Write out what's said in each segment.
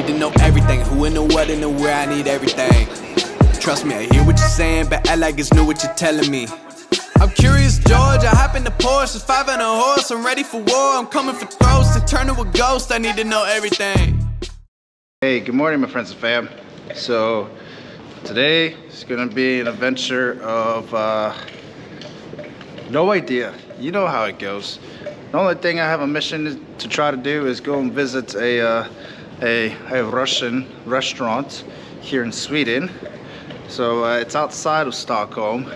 need to know everything. Who and the what and the where, I need everything. Trust me, I hear what you're saying, but act like it's new what you're telling me. I'm curious, George, I hop in the Porsche, it's 5 and a horse, I'm ready for war, I'm coming for throats, to turn to a ghost, I need to know everything. Hey, good morning my friends and fam. So today is gonna be an adventure of no idea. You know how it goes. The only thing I have a mission to try to do is go and visit a Russian restaurant here in Sweden. So it's outside of Stockholm.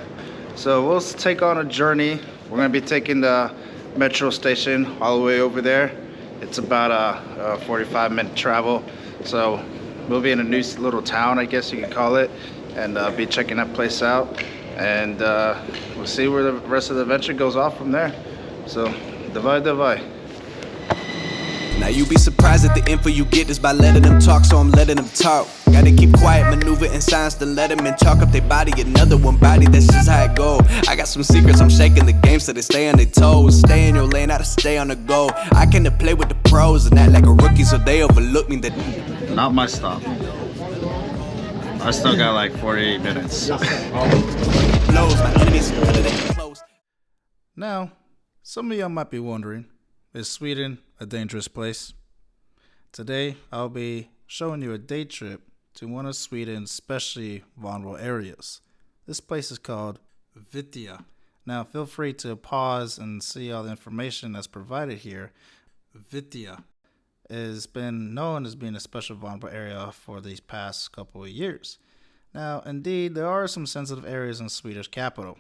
So we'll take on a journey. We're gonna be taking the metro station all the way over there. It's about a 45-minute travel. So we'll be in a new little town, I guess you could call it, and be checking that place out. And we'll see where the rest of the adventure goes off from there. So, davai davai. Now you be surprised at the info you get is by letting them talk, so I'm letting them talk. Gotta keep quiet, maneuver in silence, then let them in, chalk up their body, another one body, that's just how it go. I got some secrets, I'm shaking the game so they stay on their toes. Stay in your lane, how to stay on the go. I can play with the pros and act like a rookie so they overlook me. Not my stop. I still got like 48 minutes. Now, some of y'all might be wondering, is Sweden a dangerous place? Today, I'll be showing you a day trip to one of Sweden's especially vulnerable areas. This place is called Fittja. Now, feel free to pause and see all the information that's provided here. Fittja has been known as being a special vulnerable area for these past couple of years. Now, indeed, there are some sensitive areas in Swedish capital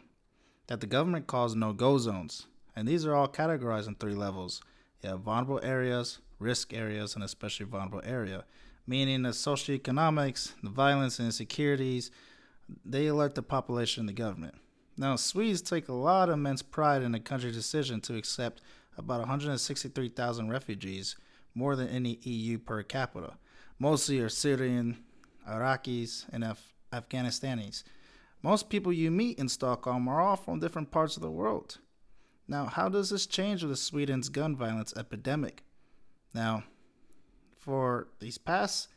that the government calls no-go zones, and these are all categorized in 3 levels. You have vulnerable areas, risk areas, and especially vulnerable area, meaning the socioeconomics, the violence and insecurities, they alert the population and the government. Now, Swedes take a lot of immense pride in the country's decision to accept about 163,000 refugees, more than any EU per capita. Mostly are Syrian, Iraqis, and Afghanistanis. Most people you meet in Stockholm are all from different parts of the world. Now, how does this change with Sweden's gun violence epidemic? Now, for these past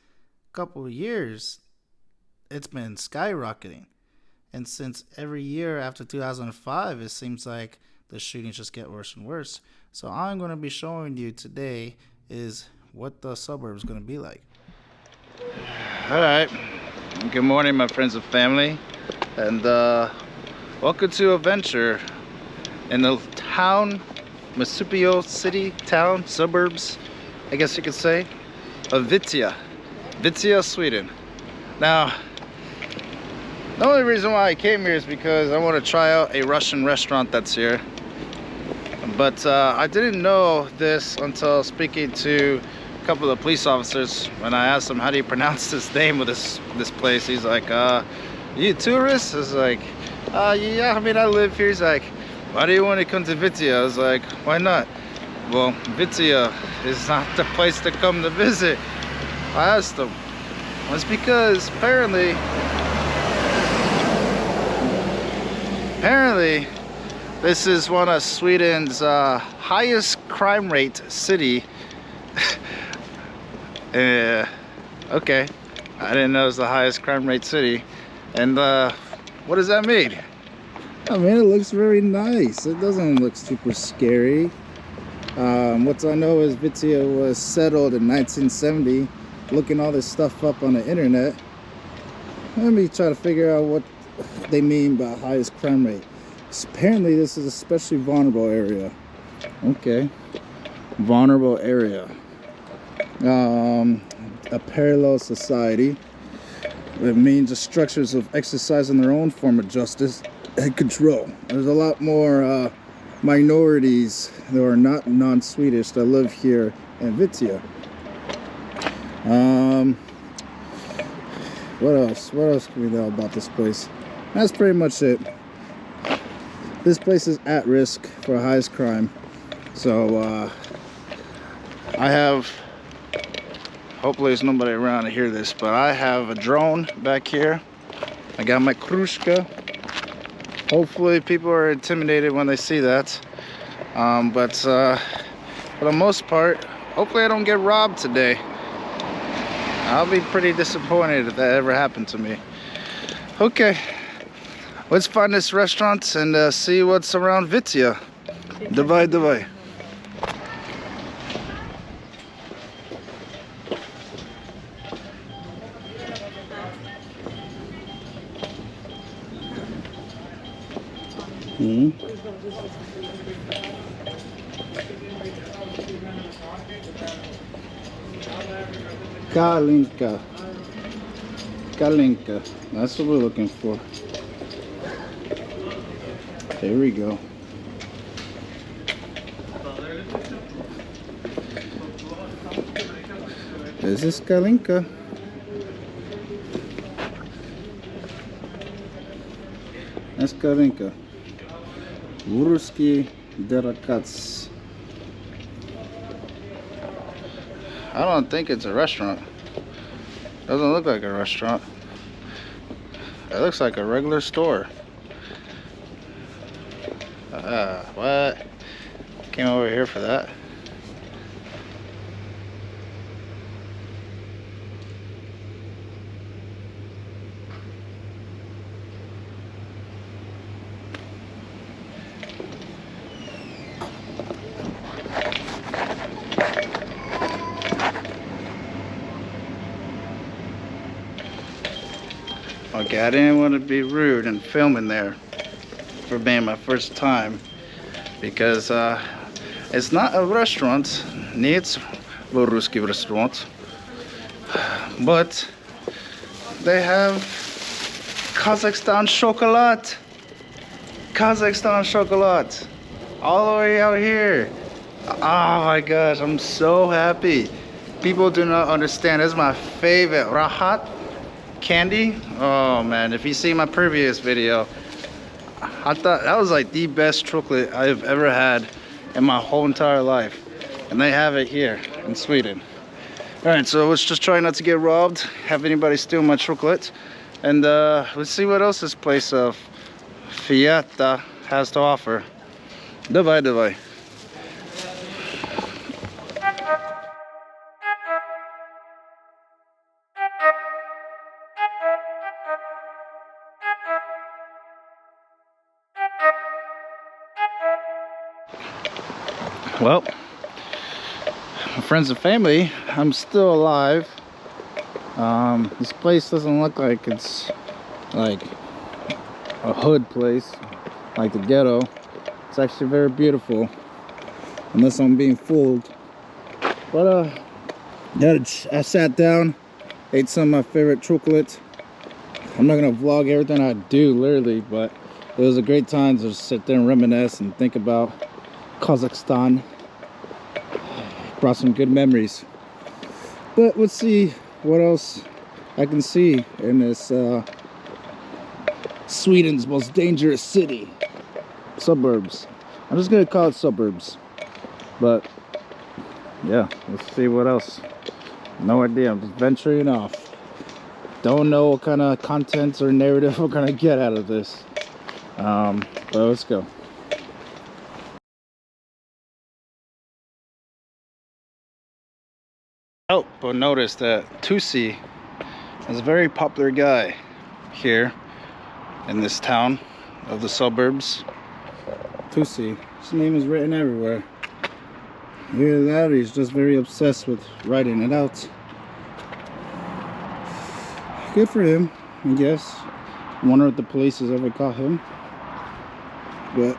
couple of years, it's been skyrocketing. And since every year after 2005, it seems like the shootings just get worse and worse. So I'm going to be showing you today is what the suburbs going to be like. All right. Good morning, my friends and family. And welcome to Adventure in the town, municipal city, town, suburbs, I guess you could say, of Fittja, Sweden. Now, the only reason why I came here is because I want to try out a Russian restaurant that's here. But I didn't know this until speaking to a couple of police officers when I asked them, how do you pronounce this name of this place? He's like, you a tourist? I was like, yeah, I mean, I live here. He's like, why do you want to come to Fittja? I was like, why not? Well, Fittja is not the place to come to visit. I asked him. Well, it's because apparently this is one of Sweden's highest crime rate city. Okay, I didn't know it was the highest crime rate city. And what does that mean? I mean, it looks very nice. It doesn't look super scary. What I know is Fittja was settled in 1970. Looking all this stuff up on the internet, let me try to figure out what they mean by highest crime rate. Apparently this is a especially vulnerable area. Okay, vulnerable area. A parallel society. It means the structures of exercising their own form of justice and control. There's a lot more minorities that are not non-Swedish that live here in Fittja. What else? What else can we know about this place? That's pretty much it. This place is at risk for highest crime. So I have, hopefully there's nobody around to hear this, but I have a drone back here. I got my krushka. Hopefully people are intimidated when they see that. But for the most part, hopefully I don't get robbed today. I'll be pretty disappointed if that ever happened to me. Okay, let's find this restaurant and see what's around Fittja. Давай. Kalinka. That's what we're looking for. There we go. This is Kalinka. That's Kalinka. Ruski Derakats. I don't think it's a restaurant. Doesn't look like a restaurant. It looks like a regular store. What? Came over here for that. Okay, I didn't want to be rude and filming there for being my first time, because it's not a restaurant, it's Ruski restaurant, but they have Kazakhstan chocolate all the way out here. Oh my gosh, I'm so happy. People do not understand. This is my favorite rahat candy. Oh man, if you see my previous video, I thought that was like the best chocolate I've ever had in my whole entire life, and they have it here in Sweden. All right, so let's just try not to get robbed, have anybody steal my chocolate, and let's see what else this place of Fittja has to offer. Давай. Well, friends and family, I'm still alive. This place doesn't look like it's like a hood place, like the ghetto. It's actually very beautiful, unless I'm being fooled. But I sat down, ate some of my favorite chocolate. I'm not gonna vlog everything I do, literally, but it was a great time to just sit there and reminisce and think about Kazakhstan. Brought some good memories. But let's see what else I can see in this Sweden's most dangerous city. Suburbs. I'm just gonna call it suburbs. But yeah, let's see what else. No idea, I'm just venturing off. Don't know what kind of content or narrative we're gonna get out of this. But let's go. Oh, but notice that Tusi is a very popular guy here in this town of the suburbs. Tusi, his name is written everywhere. Either that or he's just very obsessed with writing it out. Good for him, I guess. I wonder if the police has ever caught him. But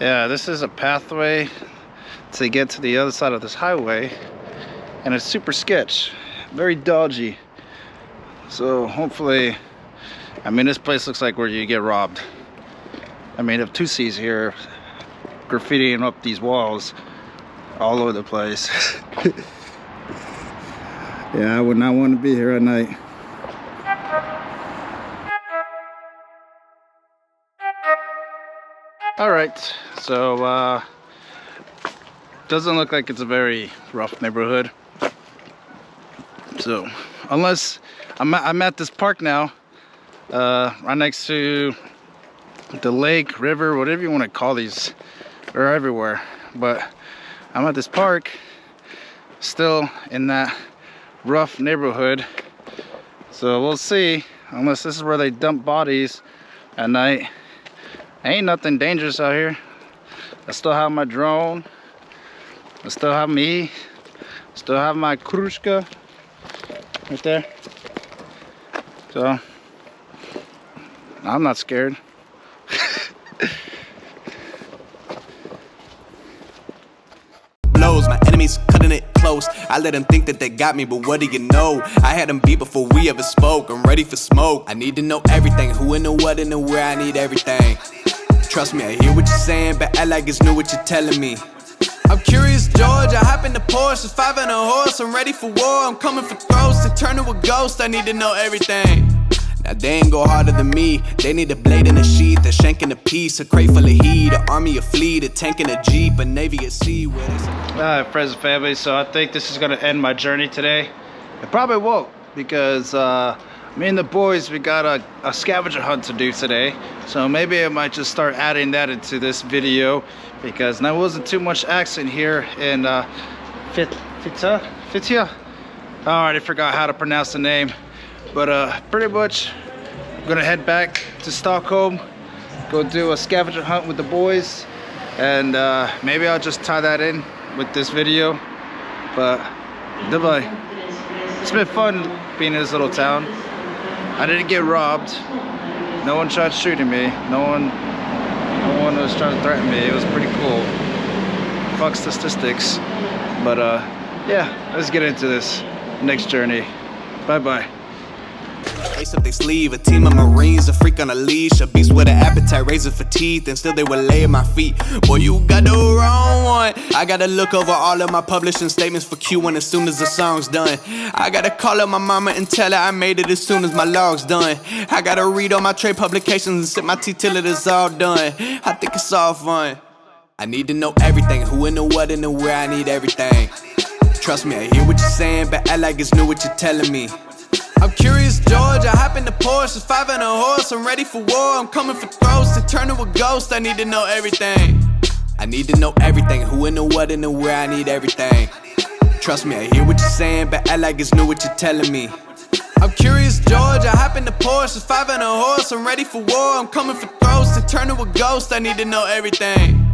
yeah, this is a pathway to get to the other side of this highway, and it's super sketch, very dodgy. So hopefully, I mean, this place looks like where you get robbed. I mean, if Tusi's here graffitiing up these walls all over the place, yeah, I would not want to be here at night. All right, so doesn't look like it's a very rough neighborhood. So unless I'm at this park now, right next to the lake, river, whatever you want to call these. They're everywhere, but I'm at this park still in that rough neighborhood. So we'll see, unless this is where they dump bodies at night. Ain't nothing dangerous out here. I still have my drone. I still have me. Still have my krushka right there. So I'm not scared. Blows, my enemies cutting it close. I let them think that they got me, but what do you know? I had them beat before we ever spoke. I'm ready for smoke. I need to know everything, who and the what and the where. I need everything. Trust me, I hear what you're saying, but act like it's new what you're telling me. I'm curious, George. I hop in the Porsche, 5 and a horse. I'm ready for war. I'm coming for throats to turn to a ghost. I need to know everything. Now they ain't go harder than me. They need a blade in a sheath, a shank in a piece, a crate full of heat, an army, a fleet, a tank in a jeep, a navy at sea. Alright, friends and family, so I think this is gonna end my journey today. It probably won't, because me and the boys, we got a scavenger hunt to do today. So maybe I might just start adding that into this video, because there wasn't too much accent here in Fittja? I already forgot how to pronounce the name. But pretty much I'm gonna head back to Stockholm, go do a scavenger hunt with the boys, and maybe I'll just tie that in with this video. But goodbye. It's been fun being in this little town. I didn't get robbed. No one tried shooting me. No one was trying to threaten me. It was pretty cool. Fuck statistics. But yeah, let's get into this next journey. Bye bye. Ace up their sleeve, a team of Marines, a freak on a leash, a beast with an appetite, razor for teeth, and still they would lay at my feet. Boy, you got the wrong one. I gotta look over all of my publishing statements for Q1 as soon as the song's done. I gotta call up my mama and tell her I made it as soon as my log's done. I gotta read all my trade publications and sip my tea till it is all done. I think it's all fun. I need to know everything, who and the what and the where. I need everything. Trust me, I hear what you're saying, but act like it's new what you're telling me. I'm curious, George. I hop in the Porsche, 5 and a horse. I'm ready for war. I'm coming for throats to turn to a ghost. I need to know everything. I need to know everything, who and the what and the where. I need everything. Trust me, I hear what you're saying, but act like it's new what you're telling me. I'm curious, George. I hop in the Porsche, 5 and a horse. I'm ready for war. I'm coming for throats to turn to a ghost. I need to know everything.